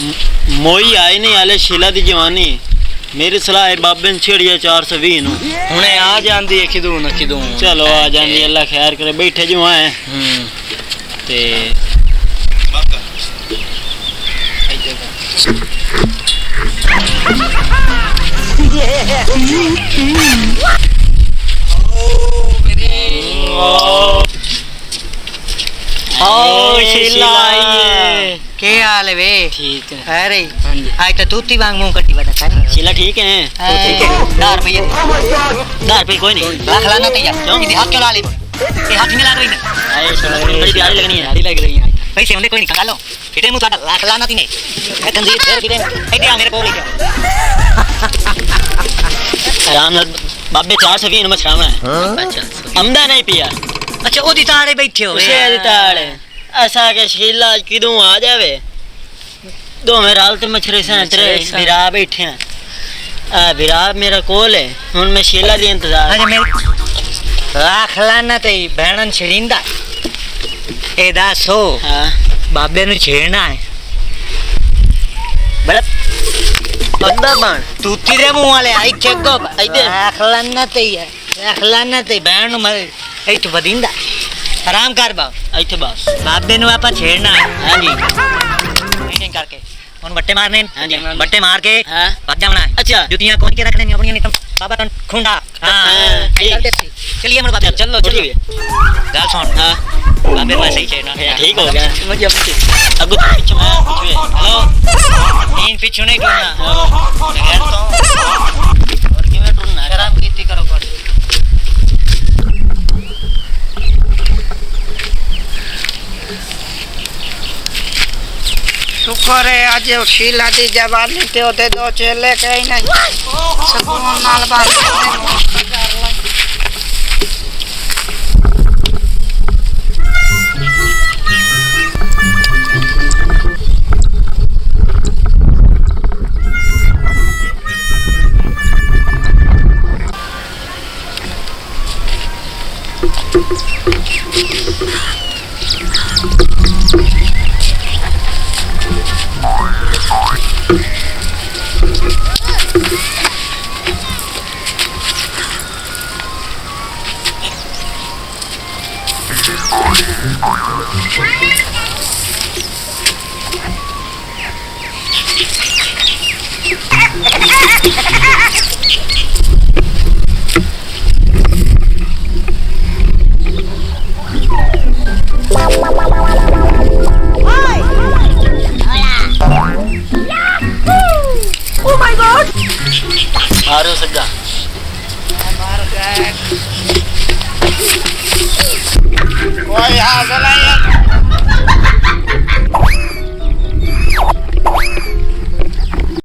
मोई आए नहीं आले शीला दी जवानी मेरी सलाह है बाबे ने छेड़िया 420 नु हुणे आ जांदी है किदू न किदू चलो आ जांदी अल्लाह खैर करे बैठे जो आए ते शीला आइए के हाल है वे? ठीक है अरे आज तो तूती वांग मुंह कट्टी बड़ा था। शीला ठीक है ठीक है। 10 रुपये कोई नहीं लाख लाना तैयार क्यों किसी हाथ क्यों ला ले ये हाथ नहीं ला रही आए बड़ी प्यारी लगनी है लग रही है पैसे होंगे कोई नहीं खा लो किटे मुंह ताड़ा लाख लाना ती नहीं ए तंजीर फिर किटे ए दे मेरे को ले आराम नाल बाबे 420 में छावा है अच्छा अमदा नहीं पिया अच्छा ओदी ताड़े बैठे हो उसे दी ताड़े ऐसा के शीला किदों आ जावे दो में राल ते मछरे से तेरे बिरा बैठे हैं आ बिरा मेरा कोल है हुन मैं शीला दी इंतजार अरे मेरे लाख लाना ते बहनन छड़ींदा ए दासो हां बाबे नु छेड़ना है बड़ा बंदा बन तूती रे मुंह वाले आई चेको इधर लाख लाना ते बहन मरे ए तो वदिंदा आराम कर बाप इथे बस बाबे नु आपा छेड़ना है हां जी मीटिंग करके उन बट्टे मारने हां जी बट्टे मार के हां भाग जाना है अच्छा जुतियां कौन के रखने नहीं अपनी नहीं तुम बाबा तन खुंडा हां चलिए मेरे बाबा चलो चलिए गाल सुन हां बाबे को सही छेड़ना ठीक हो गया मुझे अब पीछे हेलो तीन पीछे नहीं करना बगैर तो और किਵੇਂ टूरना शराब कीती करो कर शुक्र है आज शीला दी जवानी ते ओते दो चेले कहीं नहीं सुकून नाल बात मारो सज्जा कोई हाजिर